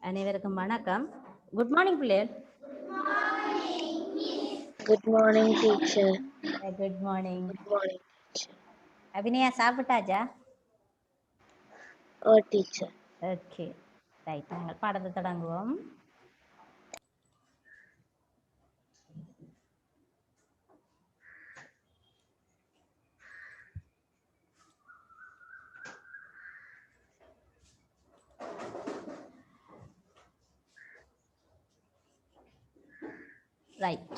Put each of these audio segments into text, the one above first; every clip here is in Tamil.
அனைவருக்கும் வணக்கம். குட் மார்னிங் பிள்ளைகள். Good morning, teacher. Good morning. Good morning, teacher. Abhinaya சாப்பிட்டாச்சா? Oh, teacher. ஓகே ரைட், நாங்கள் பாடத்தை தொடங்குவோம். ரைட்,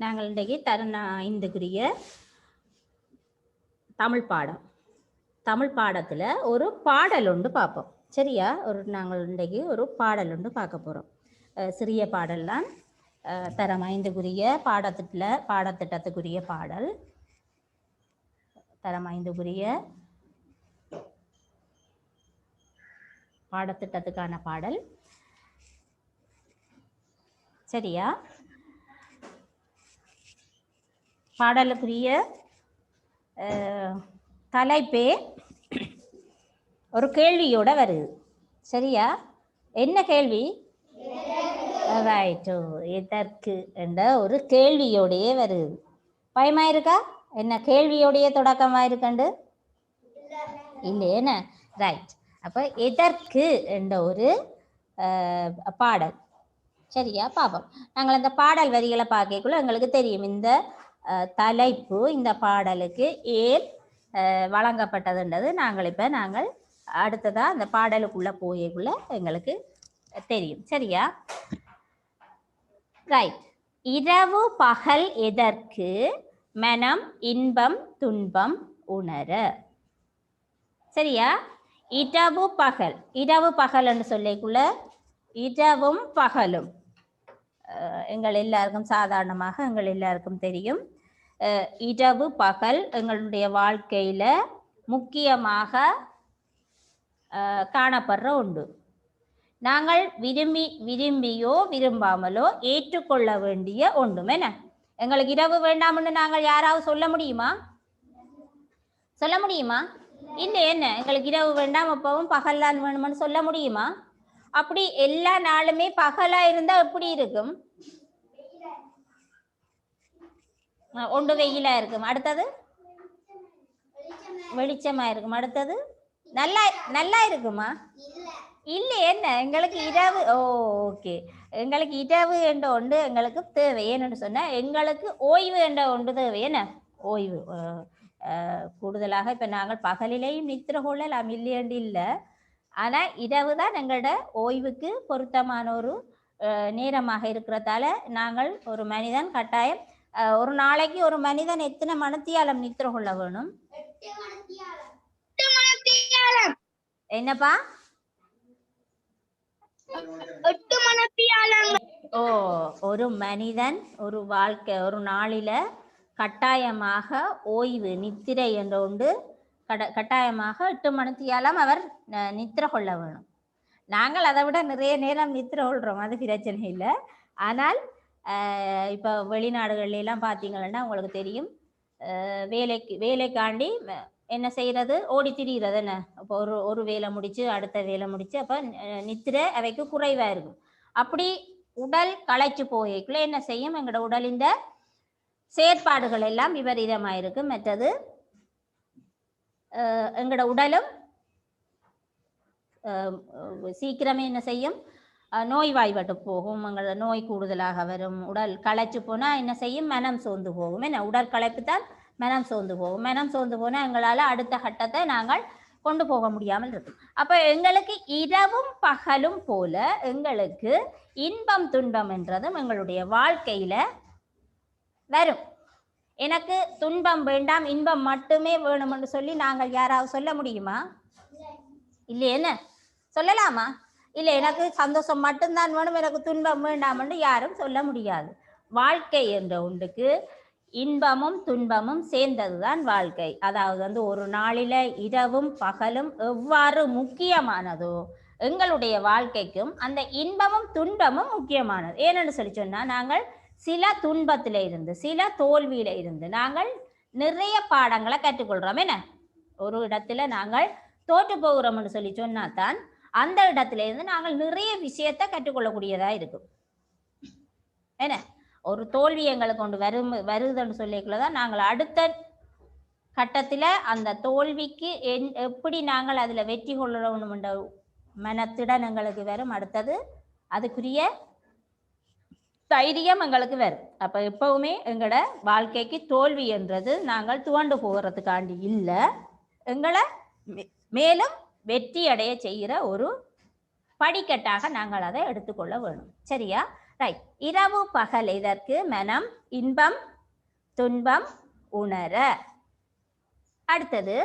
நாங்கள் இன்றைக்கு தருண 5க்குரிய தமிழ் பாடம். தமிழ் பாடத்தில் ஒரு பாடல் ஒன்று பார்ப்போம். சரியா? நாங்கள் இன்றைக்கு ஒரு பாடல் ஒன்று பார்க்க போகிறோம். சிறிய பாடல் தான். தரம் 5க்குரிய பாடத்திட்டத்துக்குரிய பாடல். தரம் 5க்குரிய பாடத்திட்டத்துக்கான பாடல். சரியா? பாடலுக்குரிய தலைப்பே ஒரு கேள்வியோட வருது. சரியா? என்ன கேள்வி? ரைட்டு, எதற்கு என்ற ஒரு கேள்வியோடையே வருது. பயமா இருக்கா? என்ன கேள்வியோடைய தொடக்கமாயிருக்கண்டு இல்லையேன? ரைட். அப்போ எதற்கு என்ற ஒரு பாடல். சரியா? பார்ப்போம். நாங்கள் அந்த பாடல் வரிகளை பார்க்கக்குள்ள எங்களுக்கு தெரியும் இந்த தலைப்பு இந்த பாடலுக்கு ஏன் வழங்கப்பட்டதுன்றது நாங்கள் அடுத்ததாக அந்த பாடலுக்குள்ளே போயக்குள்ள எங்களுக்கு தெரியும். சரியா? ரைட். இரவு பகல் எதற்கு, மனம் இன்பம் துன்பம் உணர. சரியா? இரவு பகல், இரவு பகல் என்று சொல்லிக்குள்ள இரவும் பகலும் எங்கள் எல்லாருக்கும் சாதாரணமாக எங்கள் எல்லாருக்கும் தெரியும். இரவு பகல் எங்களுடைய வாழ்க்கையில முக்கியமாக காணப்படுற உண்டு. நாங்கள் விரும்பியோ விரும்பாமலோ ஏற்றுக்கொள்ள வேண்டிய ஒன்றும். என்ன, எங்களுக்கு இரவு வேண்டாம்னு நாங்கள் யாராவது சொல்ல முடியுமா? இல்லை. என்ன, எங்களுக்கு இரவு வேண்டாம் அப்பவும் பகல்தான் வேணும்னு சொல்ல முடியுமா? அப்படி எல்லா நாளுமே பகலா இருந்தா எப்படி இருக்கும்? ஒன்று வெயிலா இருக்கும், அடுத்தது வெளிச்சமா இருக்கும், அடுத்தது நல்லா இருக்குமா? இல்லை. என்ன, எங்களுக்கு இரவு ஓகே, எங்களுக்கு இரவு என்ற ஒன்று எங்களுக்கு தேவை. ஏன்னு சொன்னா எங்களுக்கு ஓய்வு என்ற ஒன்று தேவை. என்ன, ஓய்வு. கூடுதலாக இப்போ நாங்கள் பகலிலேயும் நித்திர கொள்ளலாம், இல்லையண்டு இல்லை. ஆனால் இரவு தான் எங்களோட ஓய்வுக்கு பொருத்தமான ஒரு நேரமாக இருக்கிறதால நாங்கள் ஒரு மனிதன் கட்டாயம் ஒரு நாளைக்கு ஒரு மனிதன் எத்தனை மணித்தியாலம் நித்திர கொள்ள வேணும்? என்னப்பா? 8 மணித்தியாலம். ஒரு மனிதன் ஒரு வாழ்க்கை ஒரு நாளில கட்டாயமாக ஓய்வு நித்திரை என்ற ஒன்று கட்டாயமாக 8 மணித்தியாலம் அவர் நித்திர கொள்ள வேணும். நாங்கள் அதை விட நிறைய நேரம் நித்திர கொள்கிறோம், அது பிரச்சனை இல்லை. ஆனால் இப்போ வெளிநாடுகள்லாம் பார்த்தீங்கன்னா உங்களுக்கு தெரியும், வேலைக்காண்டி என்ன செய்கிறது, ஓடி திரிகிறது. என்ன, இப்போ ஒரு வேலை முடிச்சு அடுத்த வேலை முடிச்சு அப்போ நித்திரை அவைக்கு குறைவாக இருக்கும். அப்படி உடல் களைச்சு போய்க்குள்ள என்ன செய்யும், எங்களோட உடல் இந்த செயற்பாடுகள் எல்லாம் விபரீதமாக இருக்கும். மற்றது எங்களோட உடலும் சீக்கிரமே என்ன செய்யும், நோய்வாய்ப்பட்டு போகும். எங்களோட நோய் கூடுதலாக வரும். உடல் களைச்சு போனால் என்ன செய்யும், மனம் சோர்ந்து போகும். என்ன, உடல் களைப்பு தான் மனம் சோர்ந்து போகும். மனம் சோர்ந்து போனால் எங்களால் அடுத்த கட்டத்தை நாங்கள் கொண்டு போக முடியாமல் இருக்கும். அப்போ எங்களுக்கு இரவும் பகலும் போல எங்களுக்கு இன்பம் துன்பம் என்றதும் எங்களுடைய வாழ்க்கையில வரும். எனக்கு துன்பம் வேண்டாம் இன்பம் மட்டுமே வேணும்னு சொல்லி நாங்கள் யாராவது சொல்ல முடியுமா? இல்லை. என்ன, சொல்லலாமா? இல்லை, எனக்கு சந்தோஷம் மட்டும்தான் வேணும், எனக்கு துன்பம் வேண்டாம்னு யாரும் சொல்ல முடியாது. வாழ்க்கை என்ற ஒன்றுக்கு இன்பமும் துன்பமும் சேர்ந்ததுதான் வாழ்க்கை. அதாவது ஒரு நாளில இரவும் பகலும் எவ்வாறு முக்கியமானதோ எங்களுடைய வாழ்க்கைக்கும் அந்த இன்பமும் துன்பமும் முக்கியமானது. ஏன்னு சொல்லி சொன்னா நாங்கள் சில துன்பத்தில இருந்து சில தோல்வியில இருந்து நாங்கள் நிறைய பாடங்களை கற்றுக்கொள்றோம். என்ன ஒரு இடத்துல நாங்கள் தோற்று போகிறோம்னு சொல்லி சொன்னாதான் அந்த இடத்துல இருந்து நாங்கள் நிறைய விஷயத்தை கற்றுக்கொள்ளக்கூடியதா இருக்கும். என்ன ஒரு தோல்வி எங்களுக்கு கொண்டு வருதுன்னு சொல்லிக்குள்ளதான் நாங்கள் அடுத்த கட்டத்துல அந்த தோல்விக்கு எப்படி நாங்கள் அதுல வெற்றி கொள்ளணும்ன்ற மனத்திடன் எங்களுக்கு வரும். அடுத்தது அதுக்குரிய தைரியம் எங்களுக்கு வரும். அப்ப எப்பவுமே எங்களோட வாழ்க்கைக்கு தோல்வி என்றது நாங்கள் துவண்டு போகிறதுக்காண்டி இல்லை, எங்களை மேலும் வெற்றி அடைய செய்கிற ஒரு படிக்கட்டாக நாங்கள் அதை எடுத்துக்கொள்ள வேணும். சரியா? ரைட். இரவு பகல் இதற்கு மனம் இன்பம் துன்பம் உணர. அடுத்தது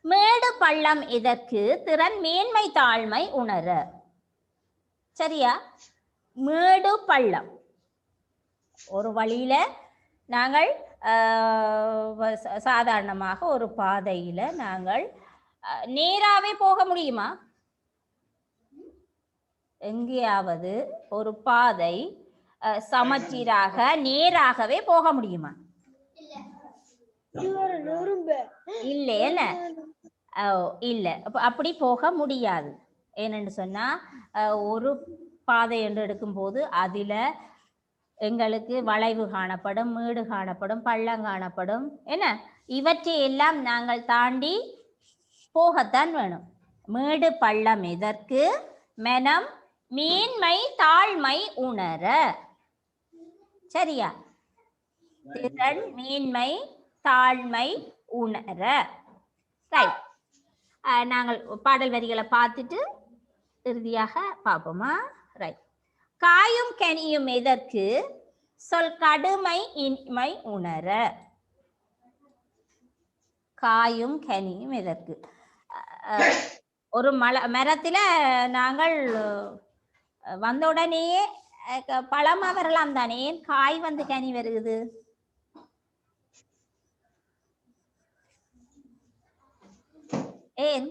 மேடு பள்ளம் இதற்கு திறன் மேன்மை தாழ்மை உணர. சரியா? மேடு பள்ளம் ஒரு வழியில நாங்கள் சாதாரணமாக ஒரு பாதையில நாங்கள் நேராவே போக முடியுமா? எங்கேயாவது ஒரு பாதை சமச்சீராக நேராகவே போக முடியுமா? இல்லை. என்ன இல்லை, அப்படி போக முடியாது. ஏன்னு சொன்னா ஒரு பாதை என்று எடுக்கும் போது அதுல எங்களுக்கு வளைவு காணப்படும், மேடு காணப்படும், பள்ளம் காணப்படும். என்ன இவற்றை எல்லாம் நாங்கள் தாண்டி போகத்தான் வேணும். மேடு பள்ளம் எதற்கு மனம் மேன்மை தாழ்மை உணர. சரியா? திறன் மேன்மை தாழ்மை உணர. ரைட். நாங்கள் பாடல் வரிகளை பார்த்துட்டு இறுதியாக பார்ப்போமா? ரைட். காயும் கனியும் எதற்கு சொல் கடுமை இனிமை உணர. காயும் கனியும் எதற்கு? ஒரு மரத்துல நாங்கள் வந்த உடனேயே பழமா வரலாம் தானே, ஏன் காய் வந்து கனி வருகுது? ஏன்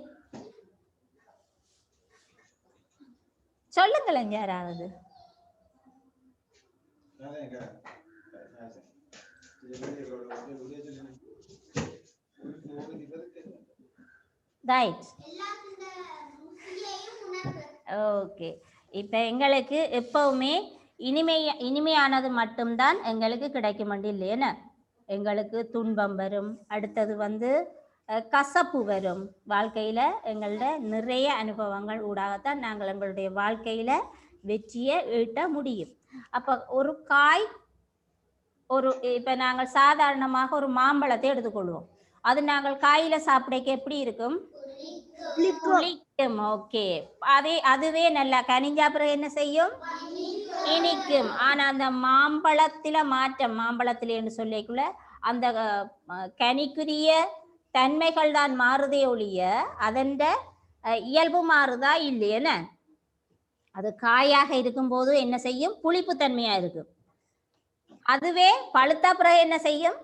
சொல்லுங்களேன் யாராவது. ரைட். ஓகே. இப்ப எங்களுக்கு எப்பவுமே இனிமையானது மட்டும்தான் எங்களுக்கு கிடைக்கும் இல்லையேன்னு. எங்களுக்கு துன்பம் வரும், அடுத்தது வந்து கசப்பு வரும். வாழ்க்கையில எங்களோட நிறைய அனுபவங்கள் ஊடாகத்தான் நாங்கள் எங்களுடைய வாழ்க்கையில வெற்றியை ஈட்ட முடியும். அப்ப ஒரு காய் இப்ப நாங்கள் சாதாரணமாக ஒரு மாம்பழத்தை எடுத்துக்கொள்வோம். அது நாங்கள் காயில சாப்பிடக்க எப்படி இருக்கும்? புளிக்கும். ஓகே. அதுவே நல்லா கனிஞ்சா பிறகு என்ன செய்யும்? இனிக்கும். ஆனா அந்த மாம்பழத்தில மாற்றம், மாம்பழத்திலேன்னு சொல்லிக்குள்ள அந்த கனிக்குரிய தன்மைகள் தான் மாறுதே ஒழிய அதன் இயல்பு மாறுதா இல்லையேன்னு. அது காயாக இருக்கும் போது என்ன செய்யும்? புளிப்பு தன்மையா இருக்கும். அதுவே பழுத்த பிறகு என்ன செய்யும்?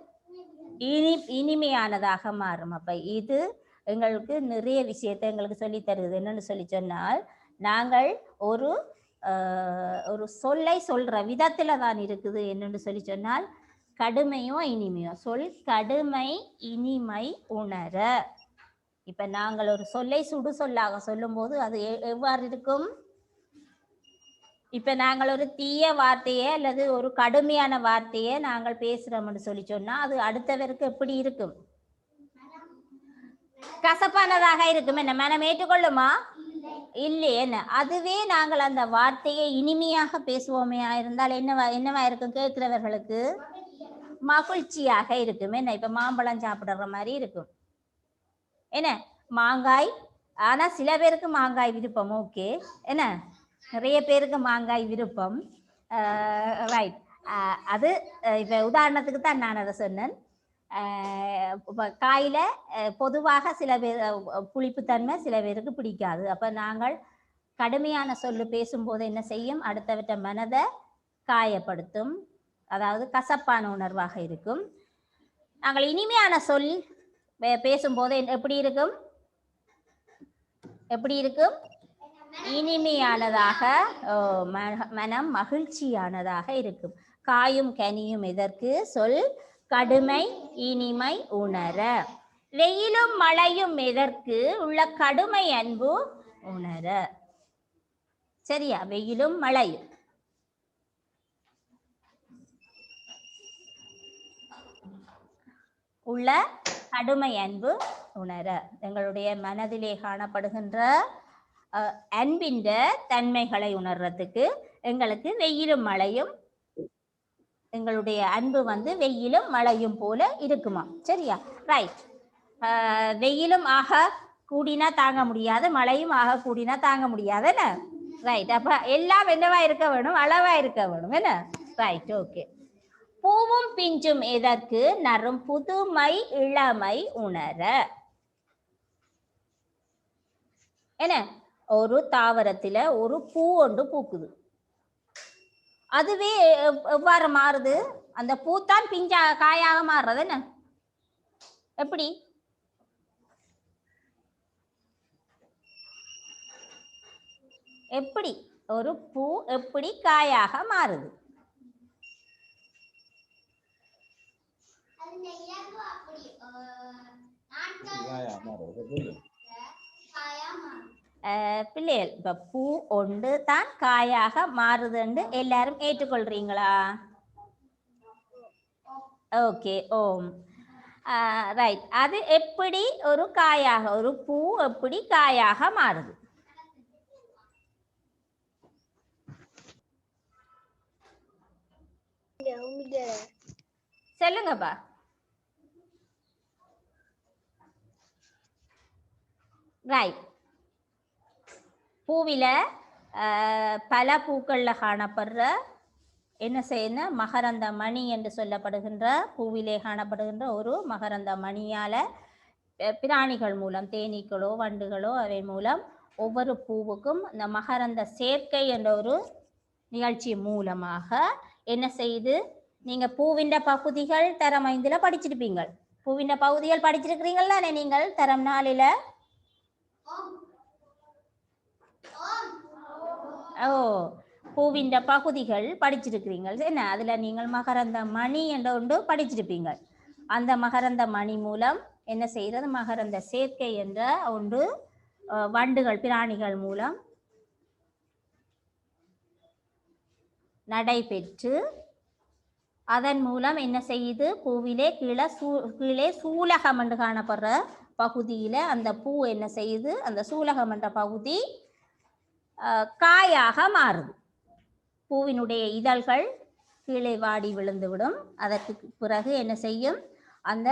இனிமையானதாக மாறும். அப்ப இது எங்களுக்கு நிறைய விஷயத்தை எங்களுக்கு சொல்லி தருது. என்னன்னு சொல்லி சொன்னால் நாங்கள் ஒரு சொல்லை சொல்ற விதத்துல தான் இருக்குது. என்னன்னு சொல்லி சொன்னால் கடுமையோ இனிமையோ சொல் கடுமை இனிமை உணர. இப்ப நாங்கள் ஒரு சொல்லை சுடு சொல்லாக சொல்லும் போது அது எவ்வாறு இருக்கும்? இப்ப நாங்கள் ஒரு தீய வார்த்தையே அல்லது ஒரு கடுமையான வார்த்தையை நாங்கள் பேசுறோம்னு சொல்லி சொன்னா அது அடுத்தவருக்கு எப்படி இருக்கும்? கசப்பானதாக இருக்கும். என்ன மனம் ஏற்றுக்கொள்ளுமா? இல்லையே. என்ன அதுவே நாங்கள் அந்த வார்த்தையை இனிமையாக பேசுவோமே இருந்தால் என்னவா இருக்கும்? கேட்கிறவர்களுக்கு மகிழ்ச்சியாக இருக்கும். என்ன இப்ப மாம்பழம் சாப்பிடுற மாதிரி இருக்கும். என்ன மாங்காய், ஆனா சில பேருக்கு மாங்காய் விருப்பம். ஓகே. என்ன நிறைய பேருக்கு மாங்காய் விருப்பம். ரைட். அது இப்ப உதாரணத்துக்கு தான் நான் அதை சொன்னேன். காயில பொதுவாக சில பேர் புளிப்புத்தன்மை சில பேருக்கு பிடிக்காது. அப்ப நாங்கள் கடுமையான சொல்லு பேசும்போது என்ன செய்யும்? அடுத்தவற்ற மனதை காயப்படுத்தும், அதாவது கசப்பான உணர்வாக இருக்கும். நாங்கள் இனிமையான சொல் பேசும்போது எப்படி இருக்கும்? எப்படி இருக்கும்? இனிமையானதாக, மனம் மகிழ்ச்சியானதாக இருக்கும். காயும் கனியும் எதற்கு? சொல் கடுமை இனிமை உணர. வெயிலும் மழையும் எதற்கு? உள்ள கடுமை அன்பு உணர. சரியா? வெயிலும் மழையும். உள்ள கடுமை அன்பு உணர. எங்களுடைய மனதிலே காணப்படுகின்ற அன்பின் தன்மைகளை உணர்றதுக்கு எங்களுக்கு வெயிலும் மழையும், எங்களுடைய அன்பு வந்து வெயிலும் மழையும் போல இருக்குமா? சரியா? ரைட். வெயிலும் ஆக கூடினா தாங்க முடியாது, மழையும் ஆக கூடினா தாங்க முடியாது என்ன? ரைட். அப்ப எல்லாம் என்னவா இருக்க வேணும்? அளவா இருக்க வேணும் என்ன? ரைட். ஓகே. பூவும் பிஞ்சும் எதற்கு? நறும் புதுமை இளமை உணர. என்ன? ஒரு தாவரத்துல ஒரு பூ ஒன்று பூக்குது. அதுவே எவ்வாறு மாறுது? அந்த பூத்தான் பிஞ்சா காயாக மாறுறது என்ன? எப்படி? எப்படி ஒரு பூ எப்படி காயாக மாறுது? பிள்ளைகள், இப்ப பூ ஒன்று தான் காயாக மாறுதுன்னு எல்லாரும் ஏற்றுக்கொள்றீங்களா? ஓகே. ஓம். ரைட். அது எப்படி ஒரு காயாக, ஒரு பூ எப்படி காயாக மாறுது? சொல்லுங்கப்பா. ரைட். பூவில பல பூக்கள்ல காணப்படுற என்ன செய்யணும்? மகரந்த மணி என்று சொல்லப்படுகின்ற, பூவிலே காணப்படுகின்ற ஒரு மகரந்த மணியால பிராணிகள் மூலம், தேனீக்களோ வண்டுகளோ அவை மூலம் ஒவ்வொரு பூவுக்கும் இந்த மகரந்த சேர்க்கை என்ற ஒரு நிகழ்ச்சி மூலமாக என்ன செய்து, நீங்க பூவின் பகுதிகள் தரம் 5ல படிச்சிருப்பீங்க. பூவின் பகுதிகள் படிச்சிருக்கிறீங்களா நீங்கள் தரம் 4ல? ஓ, பூவின் பகுதிகள் படிச்சிருக்கிறீங்க என்ன? அதுல நீங்கள் மகரந்த மணி என்ற ஒன்று படிச்சிருப்பீங்க. அந்த மகரந்த மணி மூலம் என்ன செய்யறது? மகரந்த சேர்க்கை என்ற ஒன்று வண்டுகள் பிராணிகள் மூலம் நடைபெற்று அதன் மூலம் என்ன செய்யுது? பூவிலே கீழே சூலகம் என்று காணப்படுற பகுதியில அந்த பூ என்ன செய்யுது? அந்த சூலகம் என்ற பகுதி காயாக மாறுது. பூவினுடைய இதழ்கள் கீழே வாடி விழுந்துவிடும். அதற்கு பிறகு என்ன செய்யும்? அந்த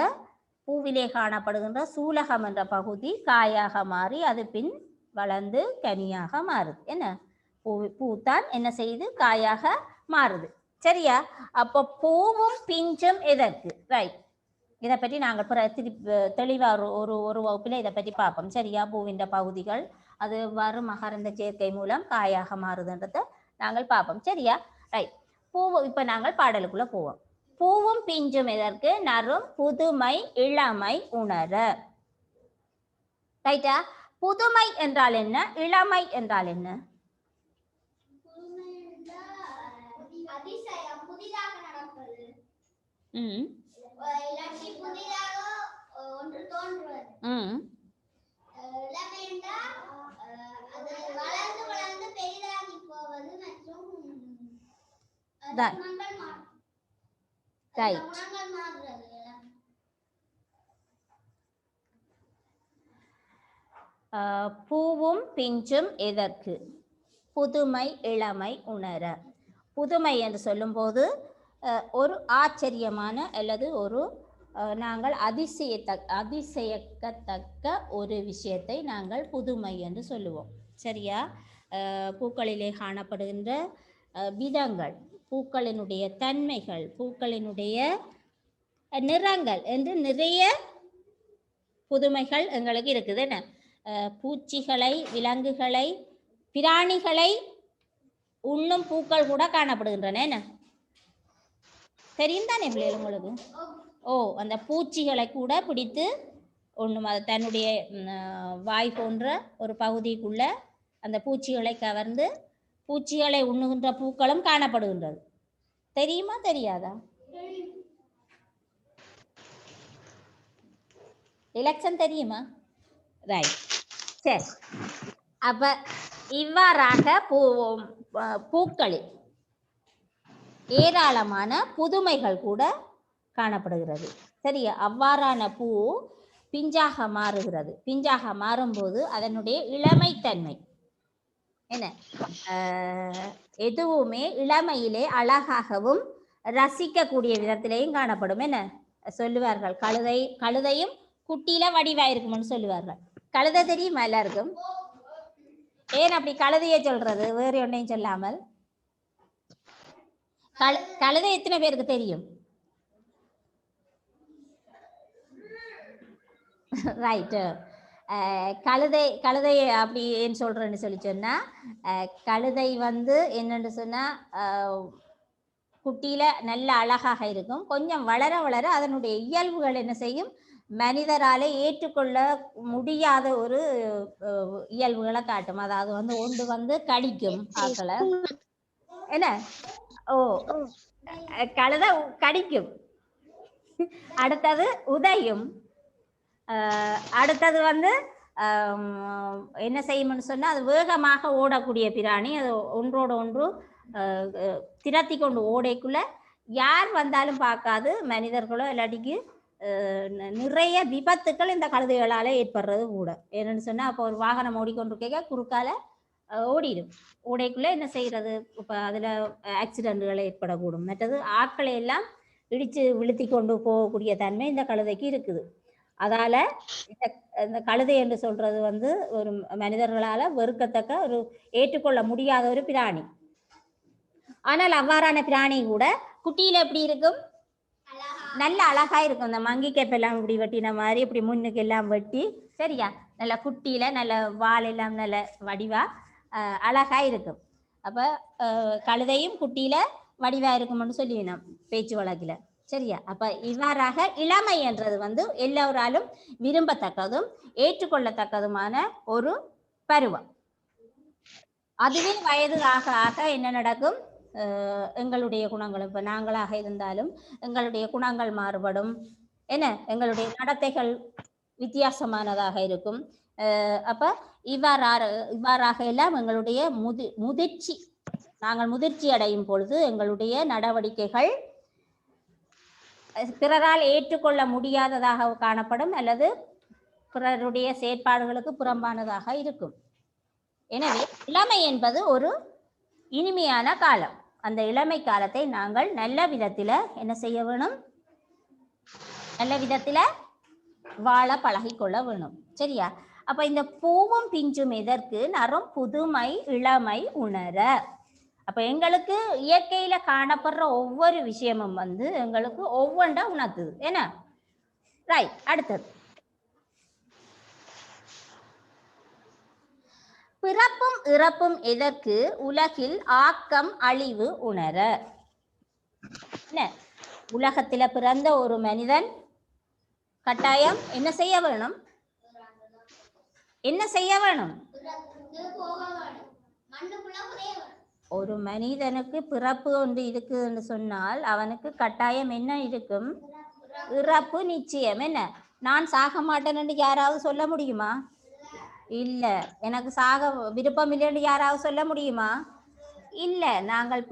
பூவிலே காணப்படுகின்ற சூலகம் என்ற பகுதி காயாக மாறி அது பின் வளர்ந்து கனியாக மாறுது. என்ன? பூத்தான் என்ன செய்யுது? காயாக மாறுது. சரியா? அப்போ பூவும் பிஞ்சும் எதற்கு? ரைட். இதை பற்றி நாங்கள் தெளிவாக ஒரு வகுப்பில் இதை பற்றி பார்ப்போம். சரியா? பூவின் பகுதிகள் அது எவ்வாறு மகரந்த சேர்க்கை மூலம் காயாக மாறுதுன்றதை நாங்கள் பார்ப்போம். சரியா? ரைட். இப்ப நாங்கள் பாடலுக்குள்ள போவோம். பூவும் பிஞ்சும் எதற்கு? நறும் புதுமை இளமை உணர. ரைட்டா? புதுமை என்றால் என்ன? இளமை என்றால் என்ன? பூவும் பிஞ்சும் எதற்கு? புதுமை இளமை உணர. புதுமை என்று சொல்லும்போது ஒரு ஆச்சரியமான அல்லது ஒரு நாங்கள் அதிசயிக்கத்தக்க ஒரு விஷயத்தை நாங்கள் புதுமை என்று சொல்லுவோம். சரியா? பூக்களிலே காணப்படுகின்ற விதங்கள், பூக்களினுடைய தன்மைகள், பூக்களினுடைய நிறங்கள் என்று நிறைய புதுமைகள் எங்களுக்கு இருக்குது. என்ன? பூச்சிகளை, விலங்குகளை, பிராணிகளை உண்ணும் பூக்கள் கூட காணப்படுகின்றன. என்ன தெரியும் தானே பிள்ளைகள் உங்களுக்கு? ஓ, அந்த பூச்சிகளை கூட பிடித்து ஒன்றும் அது தன்னுடைய வாய் போன்ற ஒரு பகுதிக்குள்ள அந்த பூச்சிகளை கவர்ந்து பூச்சிகளை உண்ணுகின்ற பூக்களும் காணப்படுகின்றது. தெரியுமா தெரியாதா? எலெக்ஷன் தெரியுமா? ரைட், சரி. அப்ப இவ்வாறாக பூக்களில் ஏராளமான புதுமைகள் கூட காணப்படுகிறது. சரியா? அவ்வாறான பூ பிஞ்சாக மாறுகிறது. பிஞ்சாக மாறும்போது அதனுடைய இளமைத்தன்மை என்ன, எதுவுமே இளமையிலே அழகாகவும் ரசிக்கக்கூடிய விதத்திலேயும் காணப்படும். என்ன சொல்லுவார்கள், கழுதையும் குட்டியில வடிவாயிருக்கும்னு சொல்லுவார்கள். கழுதை தெரியுமா எல்லாருக்கும்? ஏன் அப்படி கழுதையே சொல்றது, வேறு ஒன்றையும் சொல்லாமல்? கழுதை எத்தனை பேருக்கு தெரியும்? ரைட்டு. கழுதை அப்படி ஏன் சொல்றேன்னு சொன்னா, கழுதை என்னன்னு சொன்னா குட்டியில நல்ல அழகாக இருக்கும். கொஞ்சம் வளர வளர அதனுடைய இயல்புகள் என்ன செய்யும், மனிதராலே ஏற்றுக்கொள்ள முடியாத ஒரு இயல்புகளை காட்டும். அதாவது ஒன்று கடிக்கும் ஆக்களை. என்ன, ஓ கழுதை கடிக்கும், அடுத்தது உதையும், அடுத்தது என்ன செய்யும்னு சொன்னா அது வேகமாக ஓடக்கூடிய பிராணி. அது ஒன்றோடு ஒன்று திரத்தி கொண்டு ஓடைக்குள்ள யார் வந்தாலும் பார்க்காது, மனிதர்களோ இல்லாட்டிக்கு நிறைய விபத்துக்கள் இந்த கழுதைகளால ஏற்படுறது கூட. என்னன்னு சொன்னா அப்போ ஒரு வாகனம் ஓடிக்கொண்டிருக்க குறுக்கால ஓடிடும். ஓடைக்குள்ள என்ன செய்யறது, இப்போ அதுல ஆக்சிடென்ட்கள் ஏற்படக்கூடும். மற்றது ஆட்களை எல்லாம் இடிச்சு விழுத்தி கொண்டு போகக்கூடிய தன்மை இந்த கழுதைக்கு இருக்குது. அதால இந்த கழுதை என்று சொல்றது ஒரு மனிதர்களால வெறுக்கத்தக்க ஒரு ஏற்றுக்கொள்ள முடியாத ஒரு பிராணி. ஆனால் அவ்வாறான பிராணி கூட குட்டியில எப்படி இருக்கும், நல்ல அழகா இருக்கும். இந்த மங்கி கேப்பெல்லாம் இப்படி வெட்டின மாதிரி இப்படி முன்னுக்கு எல்லாம் வெட்டி, சரியா, நல்ல குட்டியில நல்ல வால் எல்லாம் நல்ல வடிவா அழகா இருக்கும். அப்ப கழுதையும் குட்டியில வடிவா இருக்கும்னு சொல்லினோம் பேச்சு வழக்கில். சரியா? அப்ப இவ்வாறாக இளமை என்றது எல்லோராலும் விரும்பத்தக்கதும் ஏற்றுக்கொள்ளத்தக்கதுமான ஒரு பருவம். அதுவே வயது ஆக ஆக என்ன நடக்கும், எங்களுடைய குணங்கள், இப்ப நாங்களாக இருந்தாலும் எங்களுடைய குணங்கள் மாறுபடும். என்ன, எங்களுடைய நடத்தைகள் வித்தியாசமானதாக இருக்கும். அப்ப இவ்வாறாக எல்லாம் எங்களுடைய முதிர்ச்சி, நாங்கள் முதிர்ச்சி அடையும் பொழுது எங்களுடைய நடவடிக்கைகள் பிறரால் ஏற்றுக்கொள்ள முடியாததாக காணப்படும், அல்லது பிறருடைய செயற்பாடுகளுக்கு புறம்பானதாக இருக்கும். எனவே இளமை என்பது ஒரு இனிமையான காலம். அந்த இளமை காலத்தை நாங்கள் நல்ல விதத்தில என்ன செய்ய வேணும், நல்ல விதத்தில வாழ பழகிக்கொள்ள வேணும். சரியா? அப்ப இந்த பூவும் பிஞ்சும் எதற்கு, நறும் புதுமை இளமை உணர. அப்ப எங்களுக்கு இயற்கையில காணப்படுற ஒவ்வொரு விஷயமும் எங்களுக்கு ஒவ்வொன்றா உணர்த்துது. என்ன, ரைட். அடுத்தது, பிறப்பும் இறப்பும் எதற்கு, உலகில் ஆக்கம் அழிவு உணர. என்ன, உலகத்தில பிறந்த ஒரு மனிதன் கட்டாயம் என்ன செய்ய வேணும், என்ன செய்ய வேணும், ஒரு மனிதனுக்கு பிறப்பு ஒன்று இருக்குன்னு சொன்னால் அவனுக்கு கட்டாயம் என்ன இருக்கும், இறப்பு நிச்சயம். என்ன, நான் சாக மாட்டேன்னு யாராவது சொல்ல முடியுமா? இல்ல. எனக்கு சாக விருப்பம் இல்லைன்னு யாராவது சொல்ல முடியுமா? இல்ல. நாங்கள்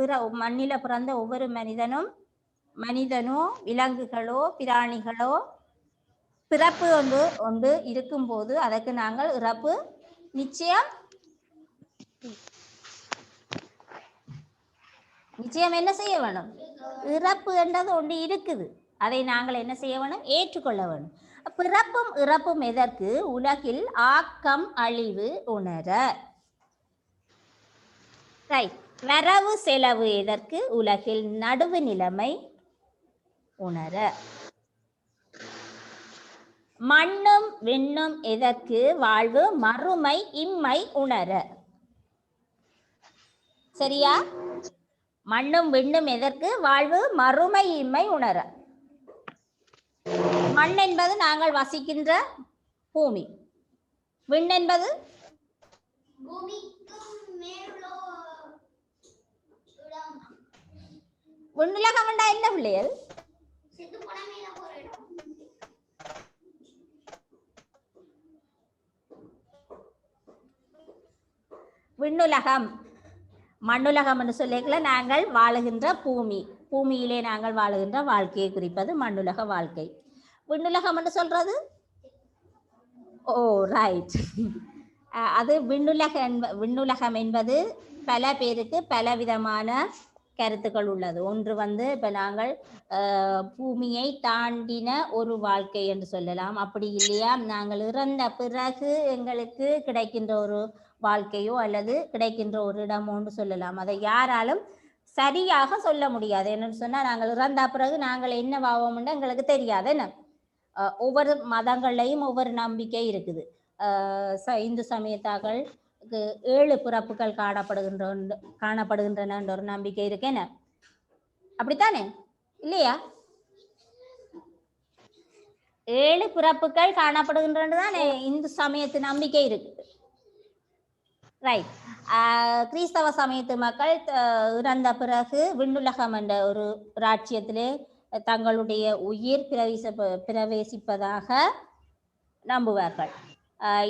மண்ணில பிறந்த ஒவ்வொரு மனிதனோ விலங்குகளோ பிராணிகளோ பிறப்பு ஒன்று இருக்கும்போது அதற்கு நாங்கள் இறப்பு நிச்சயம் என்ன செய்ய வேணும், இறப்பு என்றது ஒன்று இருக்குது, அதை நாங்கள் என்ன செய்ய வேணும், ஏற்றுக்கொள்ள வேணும். பிறப்பும் இறப்பும் எதற்கு, உலகில் ஆக்கம் அழிவு உணர. ரைட். வரவு செலவு எதற்கு, உலகில் நடுவு நிலைமை உணர. மண்ணும் விண்ணும் எதற்கு, வாழ்வு மறுமை இம்மை உணர. சரியா? மண்ணும் விண்ணும் எதற்கு, வாழ்வு மறுமை இம்மை உணர. மண் என்பது நாங்கள் வசிக்கின்ற பூமி. விண் என்பது விண்ணுலகம் என்றா என்ன பிள்ளைகள்? விண்ணுலகம் மண்ணுலகம் என்று சொல்லிக்கல நாங்கள் வாழுகின்ற பூமி, பூமியிலே நாங்கள் வாழுகின்ற வாழ்க்கையை குறிப்பது மண்ணுலக வாழ்க்கை. விண்ணுலகம் என்று சொல்றது ஓ ரைட். அது விண்ணுலகம் என்பது பல பேருக்கு பலவிதமான கருத்துக்கள் உள்ளது. ஒன்று இப்போ நாங்கள் பூமியை தாண்டின ஒரு வாழ்க்கை என்று சொல்லலாம். அப்படி இல்லையா நாங்கள் இறந்த பிறகு எங்களுக்கு கிடைக்கின்ற ஒரு வாழ்க்கையோ அல்லது கிடைக்கின்ற ஒரு இடமோன்னு சொல்லலாம். அதை யாராலும் சரியாக சொல்ல முடியாது. என்னன்னு சொன்னா நாங்கள் இறந்த பிறகு நாங்கள் என்ன வாவோம்னு எங்களுக்கு தெரியாது. என்ன ஒவ்வொரு மதங்கள்லையும் ஒவ்வொரு நம்பிக்கை இருக்குது. இந்து சமயத்தாக்கள் 7 பிறப்புகள் காணப்படுகின்றன என்ற ஒரு நம்பிக்கை இருக்கு. என்ன அப்படித்தானே இல்லையா? 7 பிறப்புகள் காணப்படுகின்றனதானே இந்து சமயத்து நம்பிக்கை இருக்கு. ரைட். கிறிஸ்தவ சமயத்து மக்கள் இறந்த பிறகு விண்ணுலகம் என்ற ஒரு ராஜ்யத்திலே தங்களுடைய உயிர் பிரவேசிப்பதாக நம்புவார்கள்.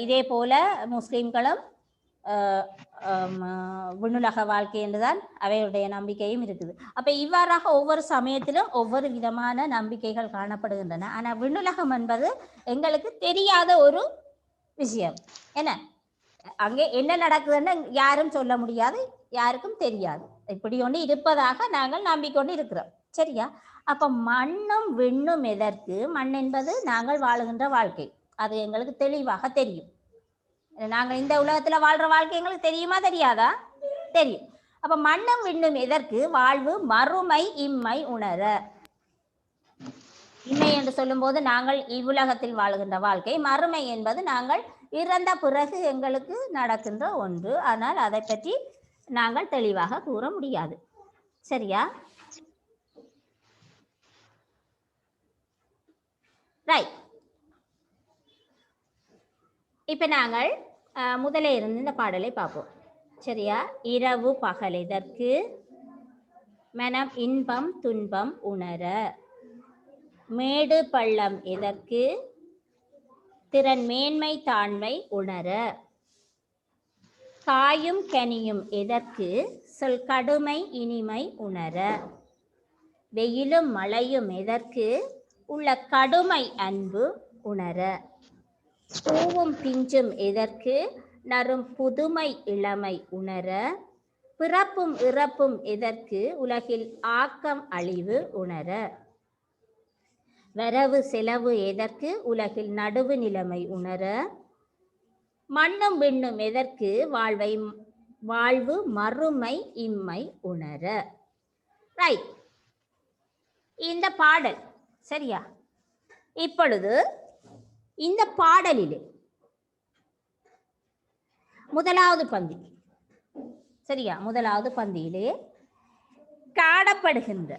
இதே போல முஸ்லிம்களும் விண்ணுலக வாழ்க்கை என்றுதான் அவையுடைய நம்பிக்கையும் இருக்குது. அப்ப இவ்வாறாக ஒவ்வொரு சமயத்திலும் ஒவ்வொரு விதமான நம்பிக்கைகள் காணப்படுகின்றன. ஆனா விண்ணுலகம் என்பது எங்களுக்கு தெரியாத ஒரு விஷயம். என்ன அங்கே என்ன நடக்குதுன்னு யாரும் சொல்ல முடியாது, யாருக்கும் தெரியாது. இப்படி ஒன்று இருப்பதாக நாங்கள் நம்பிக்கொண்டு இருக்கிறோம். சரியா? அப்ப மண்ணும் விண்ணும் எதற்கு? மண் என்பது நாங்கள் வாழுகின்ற வாழ்க்கை, அது எங்களுக்கு தெளிவாக தெரியும். நாங்கள் இந்த உலகத்துல வாழ்ற வாழ்க்கை எங்களுக்கு தெரியுமா தெரியாதா? தெரியும். அப்ப மண்ணும் விண்ணும் எதற்கு? வாழ்வு மறுமை இம்மை உணர. இம்மை என்று சொல்லும் போது நாங்கள் இவ்வுலகத்தில் வாழுகின்ற வாழ்க்கை, மறுமை என்பது நாங்கள் இறந்த பிறகு எங்களுக்கு நடக்கின்ற ஒன்று. ஆனால் அதை பற்றி நாங்கள் தெளிவாக கூற முடியாது. சரியா? ரைட். இப்ப நாங்கள் முதலே இருந்து இந்த பாடலை பார்ப்போம். சரியா? இரவு பகல் எதற்கு? மனம் இன்பம் துன்பம் உணர. மேடு பள்ளம் எதற்கு? திறன் மேன்மை தாண்மை உணர. காயும் கனியும் எதற்கு? சொல் கடுமை இனிமை உணர. வெயிலும் மழையும் எதற்கு? உள்ள கடுமை அன்பு உணர. பூவும் பிஞ்சும் எதற்கு? நறும் புதுமை இளமை உணர. பிறப்பும் இறப்பும் எதற்கு? உலகில் ஆக்கம் அழிவு உணர. வரவு செலவு எதற்கு? உலகில் நடுவு நிலைமை உணர. மண்ணும் விண்ணும் எதற்கு? வாழ்வு மறுமை இம்மை உணர. ரைட். இந்த பாடல் சரியா? இப்பொழுது இந்த பாடலிலே முதலாவது பந்தி சரியா? முதலாவது பந்தியிலே காணப்படுகின்ற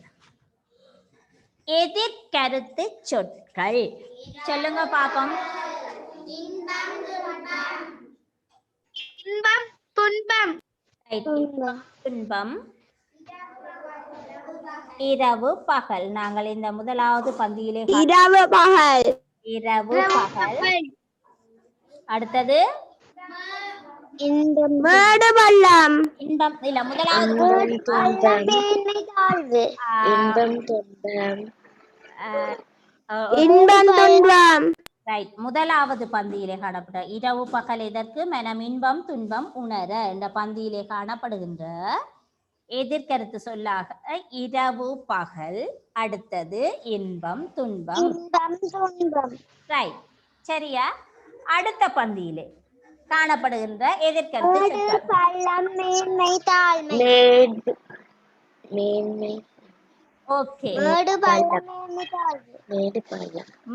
எதிர்கருத்து சொற்கள் சொல்லுங்க பாப்போம். இன்பம் துன்பம். துன்பம், இரவு பகல். நாங்கள் இந்த முதலாவது பந்தியிலே இரவு பகல். இரவு பகல். அடுத்தது இன்பம் மேடு பள்ளம். இன்பம் இல்ல, முதலாவது இன்பம் துன்பம். இன்பம் துன்பம். ரைட். முதலாவது பந்தியிலே காணப்பட்ட இரவு பகல் எதற்கு? மனம் இன்பம் துன்பம் உணர என்ற பந்தியிலே காணப்படுகின்ற எதிர்கருத்து சொல்லாக இரவு பகல். அடுத்தது இன்பம் துன்பம். ரைட். சரியா? அடுத்த பந்தியிலே காணப்படுகின்ற எதிர்கருத்து ஓகே.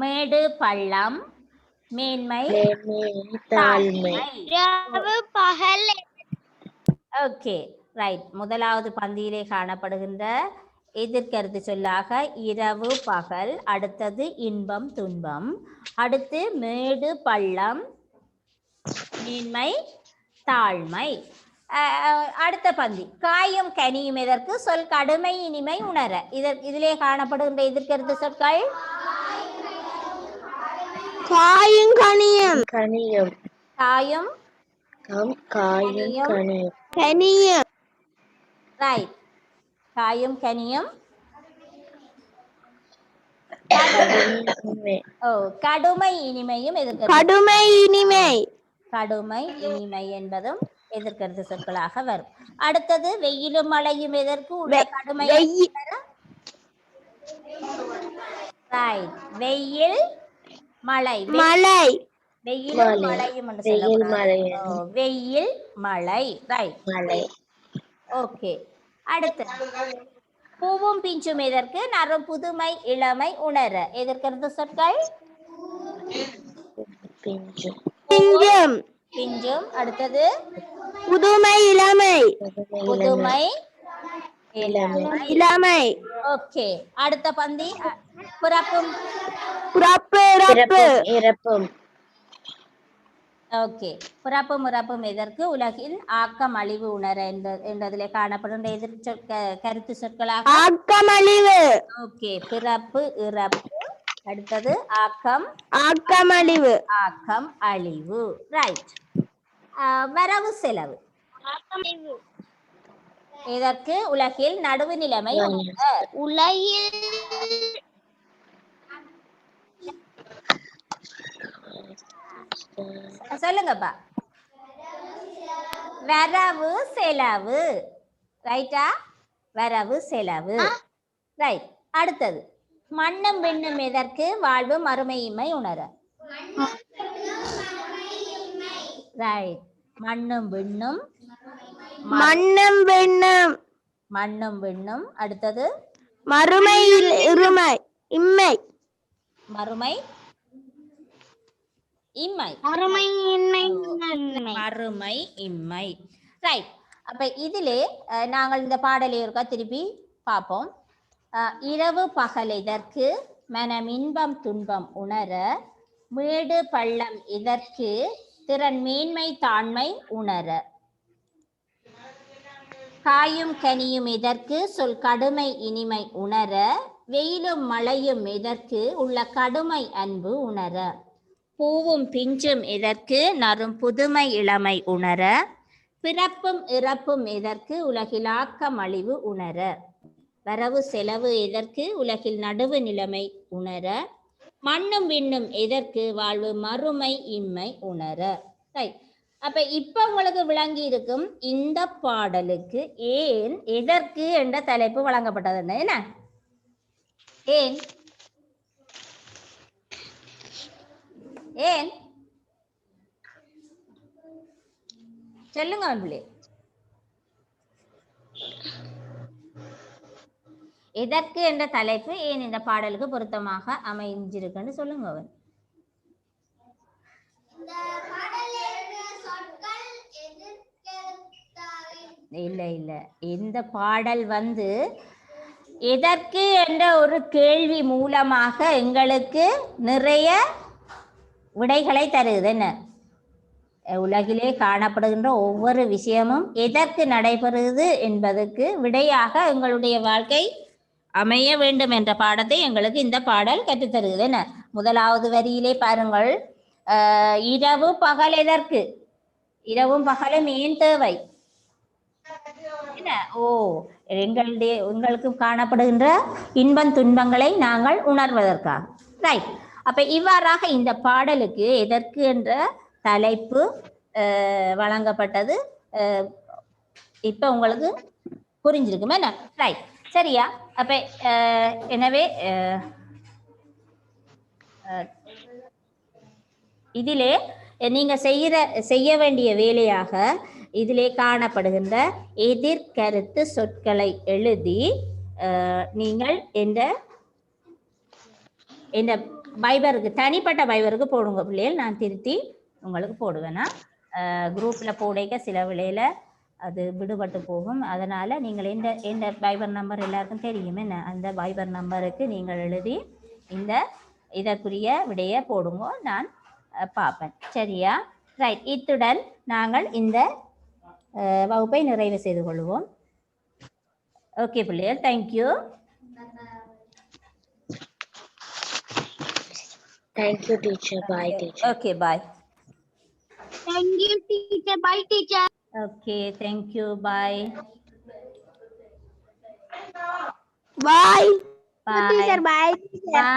மேடு பள்ளம் மேன்மை தாழ்மை. Okay right. முதலாவது பந்தியிலே காணப்படுகின்ற எதிர்கருத்து சொல்லாக இரவு பகல், அடுத்தது இன்பம் துன்பம், அடுத்து மேடு பள்ளம், மேன்மை தாழ்மை. அடுத்த பந்தி காயும் கனியும் எதற்கு சொல் கடுமை இனிமை உணர. இதிலே காணப்படுகின்ற எதிர்கருத்து சொற்கள் காயும் கனியும் கனியும் காயும் காயும் கனியும் கனியும் ரைட். காயும் கனியும் கடுமை இனிமையும் எதிர்கருத்து. கடுமை இனிமை கடுமை இனிமை என்பதும் எதிர்கருத்து சொற்களாக வரும். அடுத்தது வெயிலும் மழையும் எதற்கு உள்ள கடுமை ரைட். வெயில் மழை மலை வெயிலும் மழையும் என்று சொல்லக்கூடாது. வெயில் மழை ரைட் மழை. ஓகே. அடுத்து பூவும் பிஞ்சும் எதற்கு நறும் புதுமை இளமை உணர. எதிர்கருத்து சொற்கள் பிஞ்சும் பிஞ்சும் பிஞ்சும். அடுத்தது புதுமை இளமை புதுமை இளமை. இளமை ஓகே. அடுத்த பந்தி பிறப்பும் பிறப்பு இறப்பு இறப்பும். ஓகே. பிறப்பும் இறப்பும் எதற்கு உலகில் ஆக்கம் அழிவு உணர என்பதிலே காணப்படுகின்ற எதிர் கருத்து சொற்களாக ஆக்கமழிவு. ஓகே. பிறப்பு இறப்பு, அடுத்தது ஆக்கம் ஆக்கமழிவு ஆக்கம் அழிவு ரைட். வரவு செலவு இதற்கு உலகில் நடுவு நிலைமை உலகில் சொல்லுங்கப்பா. வரவு செலவு ரைட்டா. வரவு செலவு ரைட். அடுத்தது மண்ணும் விண்ணும் எதற்கு வாழ்வு மறுமையின்மை உணர. ரைட். மண்ணும் விண்ணும் மண்ணும் விண்ணும் மண்ணும் விண்ணும். அடுத்தது மறுமை இருமை இம்மை மறுமை இம்மை மறுமை இம்மை ரைட். அப்ப இதிலே நாங்கள் இந்த பாடலை இருக்கா திருப்பி பார்ப்போம். இரவு பகல் இதற்கு மனம் இன்பம் துன்பம் உணர, மேடு பள்ளம் இதற்கு திறன் மேன்மை தாண்மை உணர, காயும் கனியும் இதற்கு சொல் கடுமை இனிமை உணர, வெயிலும் மழையும் இதற்கு உள்ள கடுமை அன்பு உணர, பூவும் பிஞ்சும் இதற்கு நறும் புதுமை இளமை உணர, பிறப்பும் இறப்பும் இதற்கு உலகில் ஆக்கம் அழிவு உணர, வரவு செலவு எதற்கு உலகில் நடுவு நிலைமை உணர, மண்ணும் விண்ணும் எதற்கு வாழ்வு மறுமை இம்மை உணர. ரைட். அப்ப இப்ப உங்களுக்கு விளங்கி இருக்கும் இந்த பாடலுக்கு ஏன் எதற்கு என்ற தலைப்பு வழங்கப்பட்டது. என்ன ஏன் ஏன் சொல்லுங்க அவர்களே. எதற்கு என்ற தலைப்பு ஏன் இந்த பாடலுக்கு பொருத்தமாக அமைஞ்சிருக்குன்னு சொல்லுங்க அவன். இல்ல இல்ல, இந்த பாடல் எதற்கு என்ற ஒரு கேள்வி மூலமாக எங்களுக்கு நிறைய விடைகளை தருது. என்ன உலகிலே காணப்படுகின்ற ஒவ்வொரு விஷயமும் எதற்கு நடைபெறுகிறது என்பதற்கு விடையாக எங்களுடைய வாழ்க்கை அமைய வேண்டும் என்ற பாடத்தை எங்களுக்கு இந்த பாடல் கற்றுத்தருகிறது. என்ன முதலாவது வரியிலே பாருங்கள், இரவு பகல் எதற்கு, இரவும் பகலும் ஏன் தேவை? என்ன எங்களுக்கு காணப்படுகின்ற இன்பம் துன்பங்களை நாங்கள் உணர்வதற்காக. ரைட். அப்ப இவ்வாறாக இந்த பாடலுக்கு எதற்கு என்ற தலைப்பு வழங்கப்பட்டது. இப்ப உங்களுக்கு புரிஞ்சிருக்குமே என்ன? ரைட். சரியா? அப்ப எனவே இதிலே நீங்க செய்ய வேண்டிய வேலையாக இதிலே காணப்படுகின்ற எதிர்கருத்து சொற்களை எழுதி நீங்கள் இந்த பைபருக்கு, தனிப்பட்ட பைபருக்கு போடுங்க பிள்ளைகள். நான் திருத்தி உங்களுக்கு போடுவேன்னா குரூப்ல போடைக்க சில விலையில அது விடுபட்டு போகும். அதனால் நீங்கள் எந்த வைபர் நம்பர் எல்லாருக்கும் தெரியும் என்ன, அந்த வைபர் நம்பருக்கு நீங்கள் எழுதி இதற்குரிய விடையை போடுங்க, நான் பார்ப்பேன். சரியா? ரைட். இத்துடன் நாங்கள் இந்த வகுப்பை நிறைவு செய்து கொள்வோம். ஓகே பிள்ளைகள், thank you. Thank you, teacher. Bye, teacher. Okay, bye. Thank you, teacher. Bye, teacher. Okay, thank you. Bye. Bye. Bye. Teacher, bye. Bye.